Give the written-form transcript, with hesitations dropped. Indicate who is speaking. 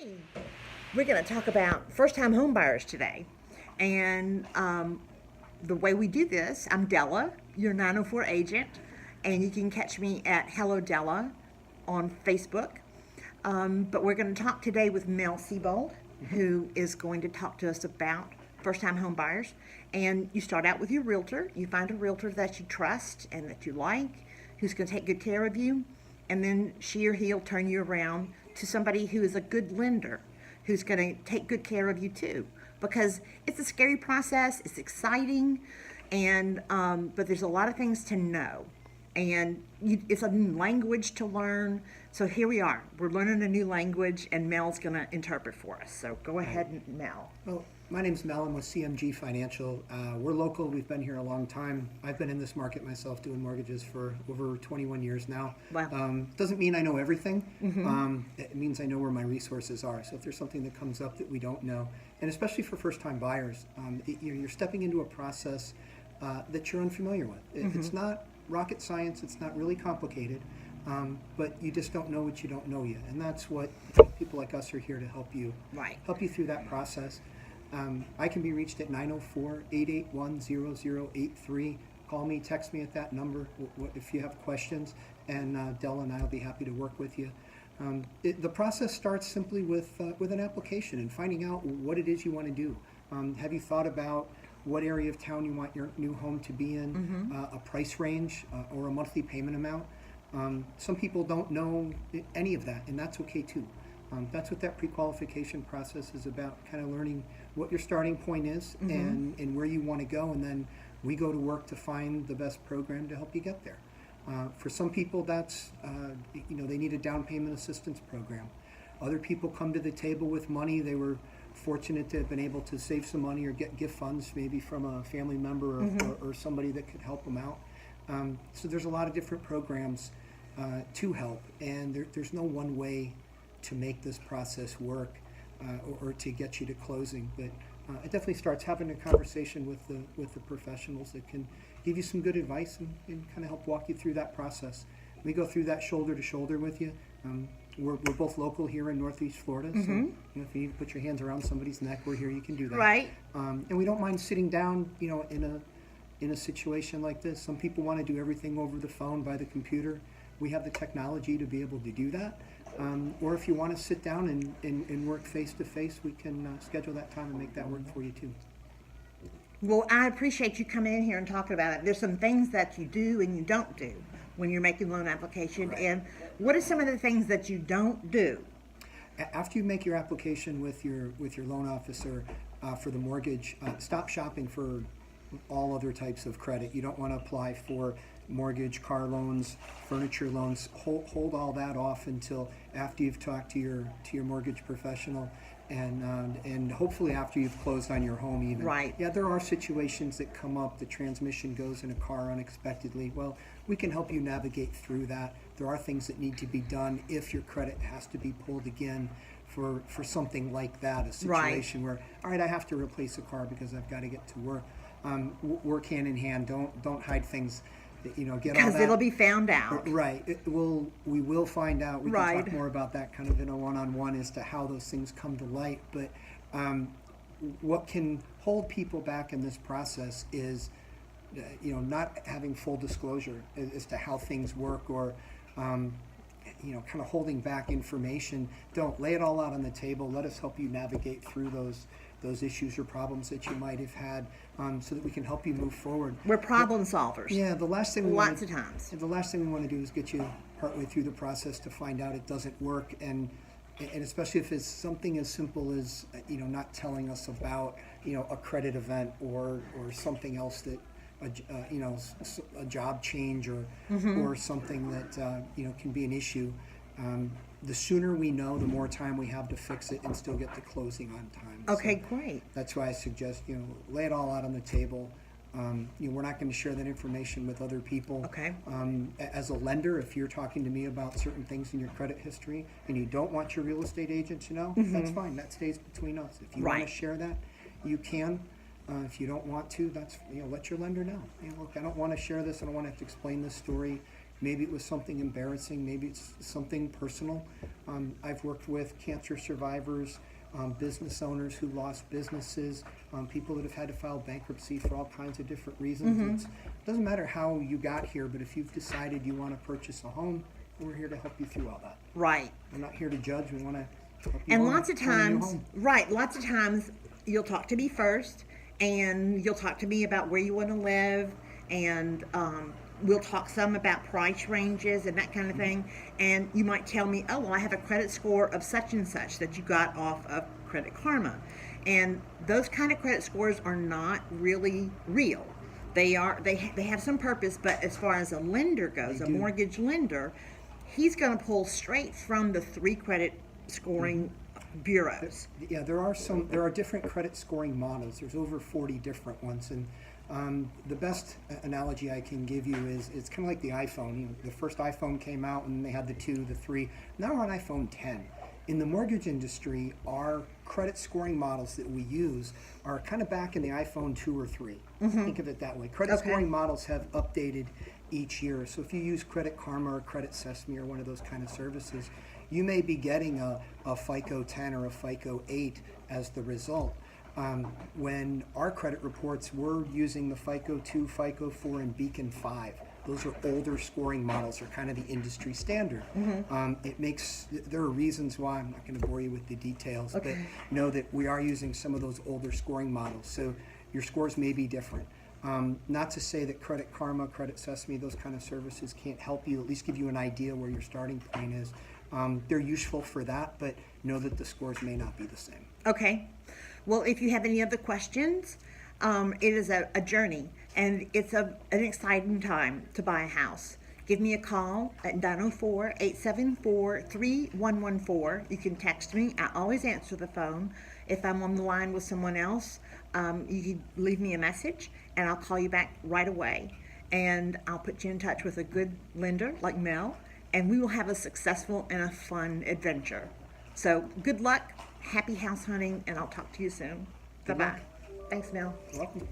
Speaker 1: Hey, we're going to talk about first-time home buyers today. And the way we do this, I'm Della, your 904 agent, and you can catch me at Hello Della on Facebook. But we're going to talk today with Mel Siebold, who is going to talk to us about first-time home buyers. And you start out with your realtor. You find a realtor that you trust and that you like, who's going to take good care of you, and then she or he'll turn you around to somebody who is a good lender, who's going to take good care of you too, because it's a scary process. It's exciting, and but there's a lot of things to know, and it's a new language to learn. So here we are. We're learning a new language, and Mel's going to interpret for us. So go ahead, Mel.
Speaker 2: Well, my name's Mel. I'm with CMG Financial. We're local. We've been here a long time. I've been in this market myself doing mortgages for over 21 years now.
Speaker 1: Wow.
Speaker 2: Doesn't mean I know everything. It means I know where my resources are. So if there's something that comes up that we don't know, and especially for first-time buyers, you're stepping into a process that you're unfamiliar with. It's not rocket science. It's not really complicated. But you just don't know what you don't know yet. And that's what people like us are here to help you.
Speaker 1: Right.
Speaker 2: Help you through that process. I can be reached at 904-881-0083. Call me, text me at that number if you have questions, and Della and I will be happy to work with you. The process starts simply with an application and finding out what it is you want to do. Have you thought about what area of town you want your new home to be in, a price range, or a monthly payment amount? Some people don't know any of that, and that's okay too. That's what that pre-qualification process is about, kind of learning what your starting point is and where you want to go, and then we go to work to find the best program to help you get there. For some people, that's, they need a down payment assistance program. Other people come to the table with money. They were fortunate to have been able to save some money or get gift funds maybe from a family member or somebody that could help them out. So there's a lot of different programs to help, and there's no one way to make this process work or to get you to closing. But it definitely starts having a conversation with the professionals that can give you some good advice and kind of help walk you through that process. We go through that shoulder to shoulder with you. We're both local here in Northeast Florida, so if you need to put your hands around somebody's neck, we're here. You can do that.
Speaker 1: Right.
Speaker 2: And we don't mind sitting down, in a situation like this. Some people want to do everything over the phone by the computer. We have the technology to be able to do that. Or if you want to sit down and work face to face, we can schedule that time and make that work for you too.
Speaker 1: Well, I appreciate you coming in here and talking about it. There's some things that you do and you don't do when you're making loan application.
Speaker 2: Right.
Speaker 1: And what are some of the things that you don't do?
Speaker 2: After you make your application with your loan officer for the mortgage, stop shopping for all other types of credit. You don't want to apply for mortgage, car loans, furniture loans. Hold all that off until after you've talked to your mortgage professional, and hopefully after you've closed on your home even.
Speaker 1: Right.
Speaker 2: Yeah, there are situations that come up. The transmission goes in a car unexpectedly. Well, we can help you navigate through that. There are things that need to be done if your credit has to be pulled again for something like that, a situation where, all right, I have to replace a car because I've got to get to work. Work hand in hand. Don't hide things. Get all that.
Speaker 1: Because it'll be found out.
Speaker 2: Right. We will find out. We
Speaker 1: Right.
Speaker 2: can talk more about that kind of in a one-on-one as to how those things come to light. But what can hold people back in this process is, not having full disclosure as to how things work, or kind of holding back information. Don't lay it all out on the table. Let us help you navigate through those issues or problems that you might have had, so that we can help you move forward.
Speaker 1: We're problem solvers.
Speaker 2: Yeah, the last thing we
Speaker 1: Lots of times.
Speaker 2: The last thing we want to do is get you partway through the process to find out it doesn't work, and especially if it's something as simple as not telling us about a credit event or something else that a job change or something that can be an issue. The sooner we know, the more time we have to fix it and still get to closing on time.
Speaker 1: Okay,
Speaker 2: So
Speaker 1: great.
Speaker 2: that's why I suggest lay it all out on the table. We're not going to share that information with other people.
Speaker 1: Okay.
Speaker 2: As a lender, if you're talking to me about certain things in your credit history and you don't want your real estate agent to know, that's fine. That stays between us. If you want
Speaker 1: Right.
Speaker 2: to share that, you can. If you don't want to, that's let your lender know. Look, I don't want to share this. I don't want to have to explain this story. Maybe it was something embarrassing. Maybe it's something personal. I've worked with cancer survivors, business owners who lost businesses, people that have had to file bankruptcy for all kinds of different reasons. It doesn't matter how you got here, but if you've decided you want to purchase a home, we're here to help you through all that.
Speaker 1: Right.
Speaker 2: We're not here to judge. We want to help you.
Speaker 1: And
Speaker 2: own
Speaker 1: lots of
Speaker 2: own your
Speaker 1: times,
Speaker 2: home.
Speaker 1: right, lots of times you'll talk to me first, and you'll talk to me about where you want to live, and we'll talk some about price ranges and that kind of thing. And you might tell me, oh, well, I have a credit score of such and such that you got off of Credit Karma. And those kind of credit scores are not really real. They have some purpose, but as far as a lender goes, a mortgage lender, he's going to pull straight from the 3 credit scoring bureaus.
Speaker 2: Yeah, there are different credit scoring models. There's over 40 different ones, and the best analogy I can give you is it's kind of like the iPhone. You know, the first iPhone came out and they had the 2, the 3. Now we're on iPhone 10. In the mortgage industry, our credit scoring models that we use are kind of back in the iPhone 2 or 3. Think of it that way. Credit scoring models have updated each year. So if you use Credit Karma or Credit Sesame or one of those kind of services, you may be getting a FICO 10 or a FICO 8 as the result. When our credit reports, we're using the FICO 2, FICO 4, and Beacon 5. Those are older scoring models, are kind of the industry standard. There are reasons why, I'm not going to bore you with the details, but know that we are using some of those older scoring models. So your scores may be different. Not to say that Credit Karma, Credit Sesame, those kind of services can't help you, at least give you an idea where your starting point is. They're useful for that, but know that the scores may not be the same.
Speaker 1: Okay. Well, if you have any other questions, it is a journey, and it's an exciting time to buy a house. Give me a call at 904-874-3114. You can text me. I always answer the phone. If I'm on the line with someone else, you can leave me a message, and I'll call you back right away. And I'll put you in touch with a good lender like Mel, and we will have a successful and a fun adventure. So good luck, happy house hunting, and I'll talk to you soon.
Speaker 2: Good
Speaker 1: Bye-bye.
Speaker 2: luck.
Speaker 1: Thanks, Mel.
Speaker 2: Welcome.